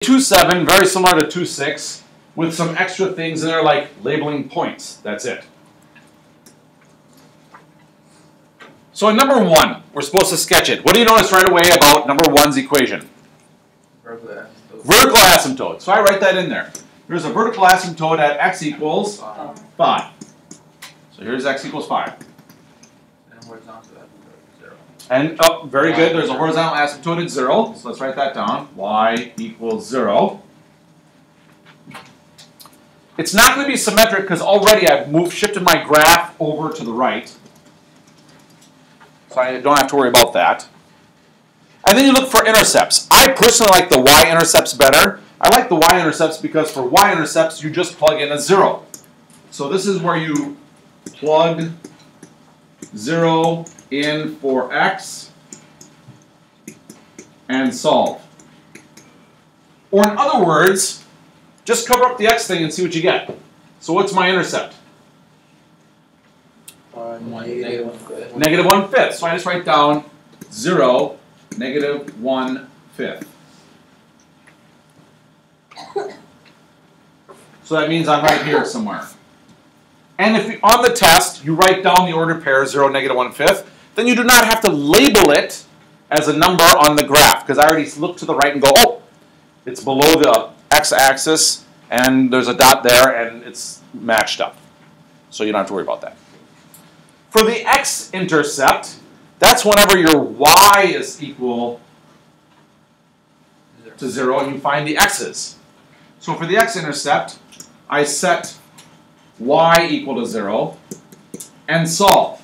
2.7, very similar to 2.6, with some extra things in there like labeling points. That's it. So in number 1, we're supposed to sketch it. What do you notice right away about number 1's equation? Vertical asymptote. So I write that in there. There's a vertical asymptote at x equals 5. So here's x equals 5. And horizontal asymptote 0. And, oh, very good. There's a horizontal asymptote at 0. So let's write that down. Y equals 0. It's not going to be symmetric because already I've shifted my graph over to the right. So I don't have to worry about that. And then you look for intercepts. I personally like the y-intercepts better. I like the y-intercepts because for y-intercepts you just plug in a 0. So this is where you plug 0 in for x and solve. Or in other words, just cover up the x thing and see what you get. So what's my intercept? Negative 1/5. Negative 1/5. So I just write down 0, negative 1/5. So that means I'm right here somewhere. And if on the test you write down the ordered pair 0, negative 1/5, then you do not have to label it as a number on the graph because I already look to the right and go, oh, it's below the x-axis and there's a dot there and it's matched up. So you don't have to worry about that. For the x-intercept, that's whenever your y is equal to 0 and you find the x's. So for the x-intercept, I set y equal to 0 and solve.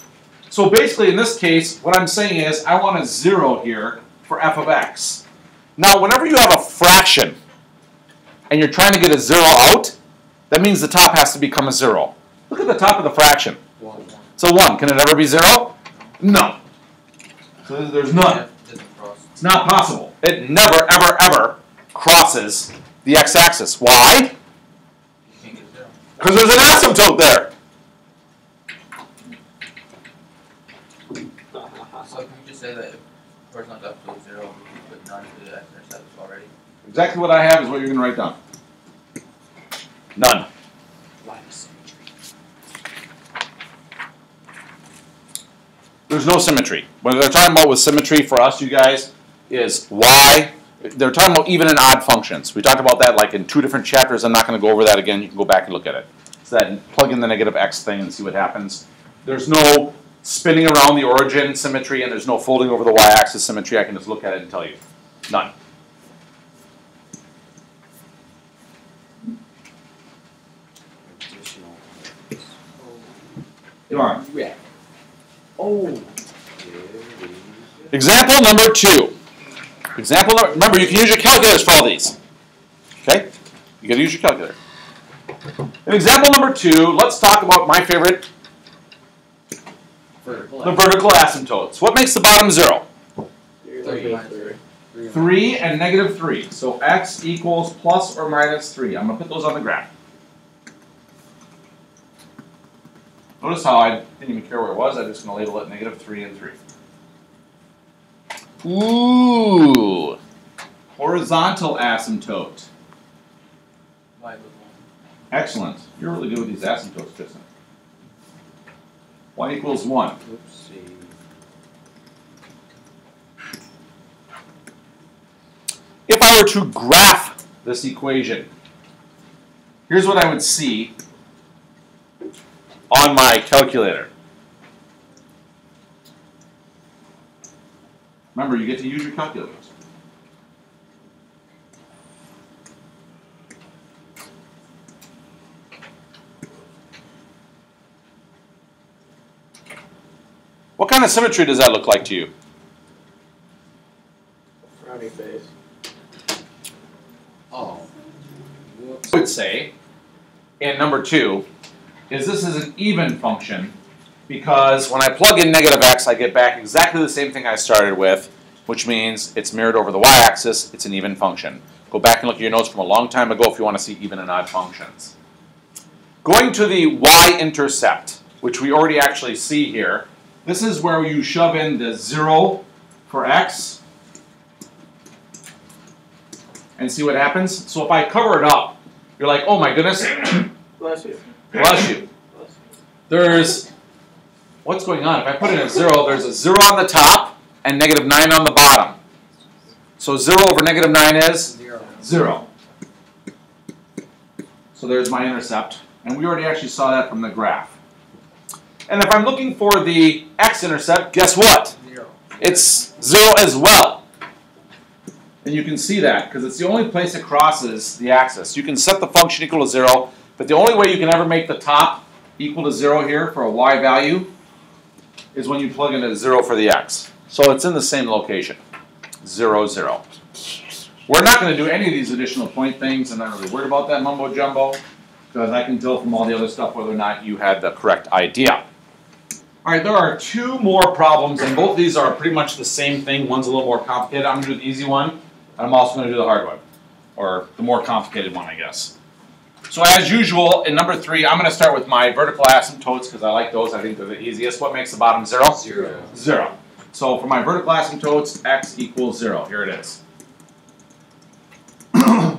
So basically in this case, what I'm saying is I want a 0 here for f of x. Now whenever you have a fraction and you're trying to get a 0 out, that means the top has to become a 0. Look at the top of the fraction. So 1. Can it ever be 0? No. So there's none. It's not possible. It never, ever, ever crosses the x-axis. Why? Because there's an asymptote there. So can you just say that if horizontal asymptote is 0, we put none to the x-intercepts already? Exactly what I have is what you're going to write down. None. There's no symmetry. What they're talking about with symmetry for us, you guys, is y. They're talking about even and odd functions. We talked about that like in 2 different chapters. I'm not going to go over that again. You can go back and look at it. So that plug in the negative x thing and see what happens. There's no spinning around the origin symmetry, and there's no folding over the y-axis symmetry. I can just look at it and tell you. None. Come on. Oh. Example number 2. Remember, you can use your calculators for all these. Okay? You got to use your calculator. In example number 2, let's talk about my favorite, the vertical asymptotes. What makes the bottom 0? 3 and negative 3. So x equals plus or minus 3. I'm going to put those on the graph. Notice how I didn't even care where it was. I'm just going to label it negative 3 and 3. Ooh. Horizontal asymptote. Excellent. You're really good with these asymptotes, Tristan. Y equals 1. Oopsie. If I were to graph this equation, here's what I would see on my calculator. Remember, you get to use your calculators. What kind of symmetry does that look like to you? Frowny face. Oh. Whoops. I would say, in number 2, is this is an even function because when I plug in negative x, I get back exactly the same thing I started with, which means it's mirrored over the y-axis, it's an even function. Go back and look at your notes from a long time ago if you want to see even and odd functions. Going to the y-intercept, which we already actually see here, this is where you shove in the 0 for x and see what happens. So if I cover it up, you're like, oh my goodness. Bless you. Bless you. There's, what's going on? If I put in a 0, there's a 0 on the top and -9 on the bottom. So 0 over -9 is? 0. So there's my intercept. And we already actually saw that from the graph. And if I'm looking for the x-intercept, guess what? 0. It's 0 as well. And you can see that because it's the only place it crosses the axis. You can set the function equal to 0, but the only way you can ever make the top equal to 0 here for a y value is when you plug in a 0 for the x. So it's in the same location. 0, 0. We're not going to do any of these additional point things. I'm not really worried about that mumbo jumbo because I can tell from all the other stuff whether or not you had the correct idea. All right, there are 2 more problems, and both of these are pretty much the same thing. One's a little more complicated. I'm going to do the easy one, and I'm also going to do the hard one, or the more complicated one, I guess. So as usual, in number 3, I'm going to start with my vertical asymptotes because I like those. I think they're the easiest. What makes the bottom 0? 0. 0. So for my vertical asymptotes, x equals 0. Here it is.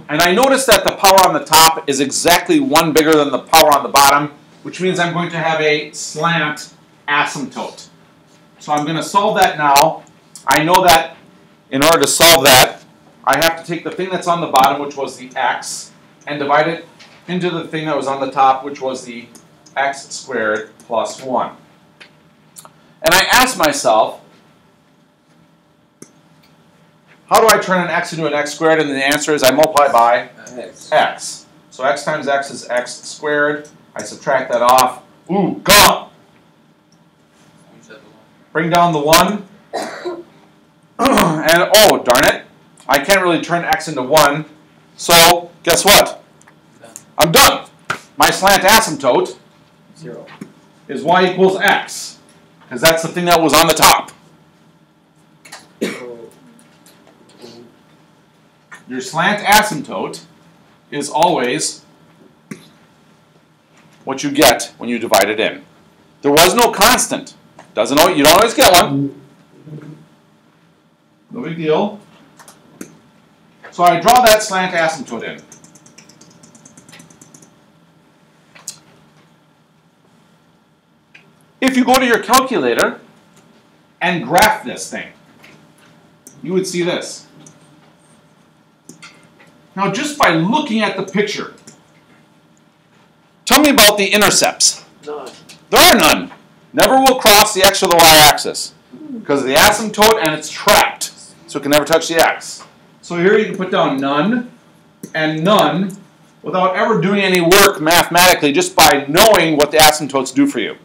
And I notice that the power on the top is exactly 1 bigger than the power on the bottom, which means I'm going to have a slant asymptote. So I'm going to solve that now. I know that in order to solve that, I have to take the thing that's on the bottom, which was the x, and divide it into the thing that was on the top, which was the x squared plus 1. And I ask myself, how do I turn an x into an x squared? And the answer is I multiply by x. So x times x is x squared. I subtract that off. Ooh, gone! Bring down the 1. And, oh, darn it. I can't really turn x into 1. So, guess what? I'm done. My slant asymptote 0. is y equals x. Because that's the thing that was on the top. Your slant asymptote is always what you get when you divide it in. There was no constant. You don't always get one. No big deal. So I draw that slant asymptote in. If you go to your calculator and graph this thing, you would see this. Now, just by looking at the picture, tell me about the intercepts. None. There are none. Never will cross the x or the y axis because of the asymptote, and it's trapped, so it can never touch the x. So here you can put down none and none without ever doing any work mathematically, just by knowing what the asymptotes do for you.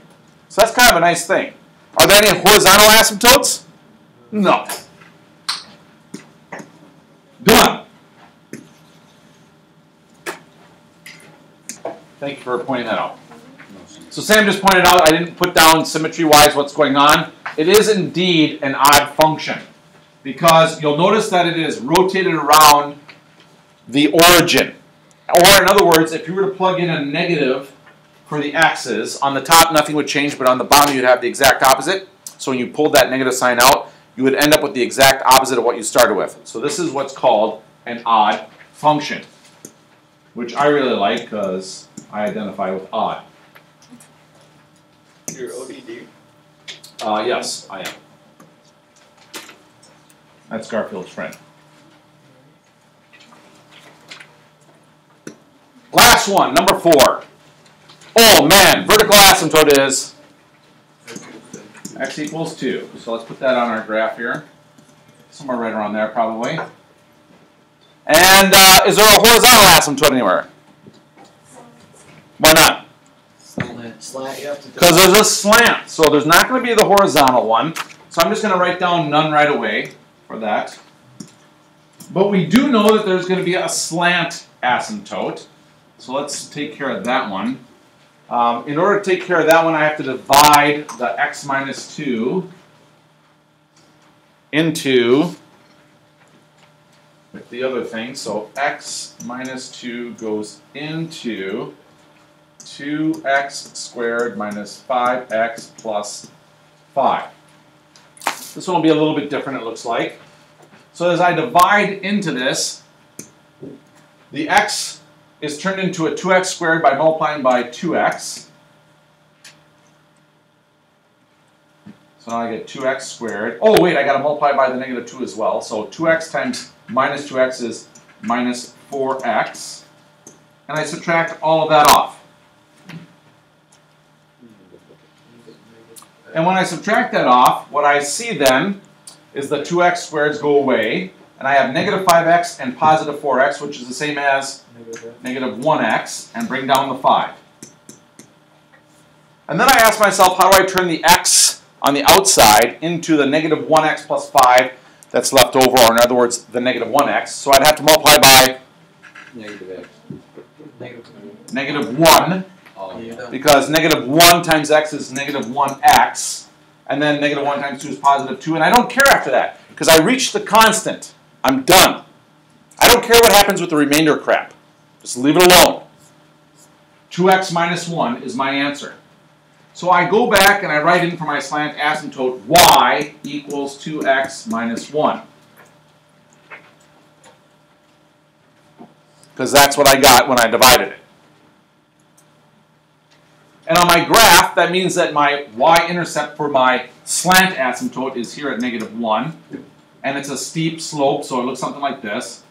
So that's kind of a nice thing. Are there any horizontal asymptotes? No. Done. Thank you for pointing that out. So Sam just pointed out I didn't put down symmetry-wise what's going on. It is indeed an odd function because you'll notice that it is rotated around the origin. Or in other words, if you were to plug in a negative for the x's, on the top nothing would change, but on the bottom you'd have the exact opposite. So when you pulled that negative sign out, you would end up with the exact opposite of what you started with. So this is what's called an odd function, which I really like because I identify with odd. You're ODD? Yes, I am. That's Garfield's friend. Last one, number 4. Oh man, vertical asymptote is x equals 2. So let's put that on our graph here. Somewhere right around there probably. And is there a horizontal asymptote anywhere? Why not? Slant, you have to do. Because there's a slant, so there's not going to be the horizontal one. So I'm just going to write down none right away for that. But we do know that there's going to be a slant asymptote. So let's take care of that one. In order to take care of that one, I have to divide the x minus 2 into the other thing. So x minus 2 goes into 2x squared minus 5x plus 5. This one will be a little bit different, it looks like. So as I divide into this, the x is turned into a 2x squared by multiplying by 2x. So now I get 2x squared. Oh wait, I got to multiply by the negative 2 as well. So 2x times minus 2x is minus 4x. And I subtract all of that off. And when I subtract that off, what I see then is the 2x squareds go away. And I have negative 5x and positive 4x, which is the same as negative 1x, and bring down the 5. And then I ask myself, how do I turn the x on the outside into the negative 1x plus 5 that's left over, or in other words, the negative 1x. So I'd have to multiply by negative 1, because negative 1 times x is negative 1x, and then negative 1 times 2 is positive 2, and I don't care after that, because I reached the constant. I'm done. I don't care what happens with the remainder crap. Just leave it alone. 2x minus 1 is my answer. So I go back and I write in for my slant asymptote y equals 2x minus 1. Because that's what I got when I divided it. And on my graph, that means that my y-intercept for my slant asymptote is here at negative 1. And it's a steep slope, so it looks something like this.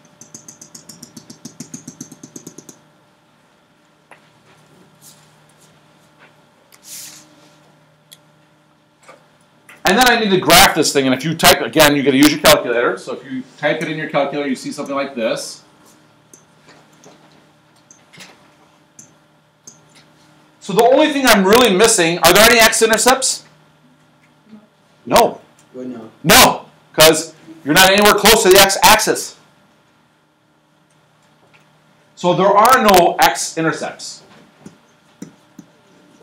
And then I need to graph this thing, and if you type, again, you're going to use your calculator. So if you type it in your calculator, you see something like this. So the only thing I'm really missing, are there any x-intercepts? No. No. No, because you're not anywhere close to the x-axis. So there are no x-intercepts.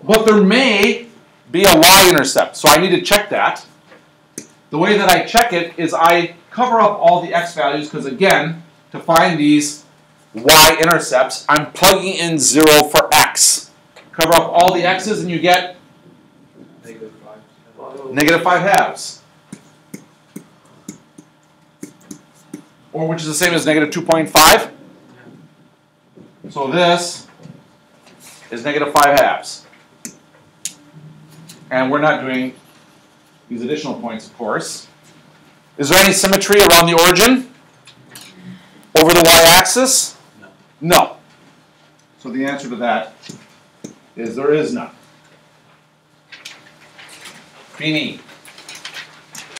But there may be a y-intercept, so I need to check that. The way that I check it is I cover up all the x values, because again, to find these y-intercepts, I'm plugging in 0 for x. Cover up all the x's and you get negative 5 halves. Or which is the same as negative 2.5. So this is negative 5 halves. And we're not doing these additional points, of course. Is there any symmetry around the origin? Over the y-axis? No. No. So the answer to that is there is none. Fini.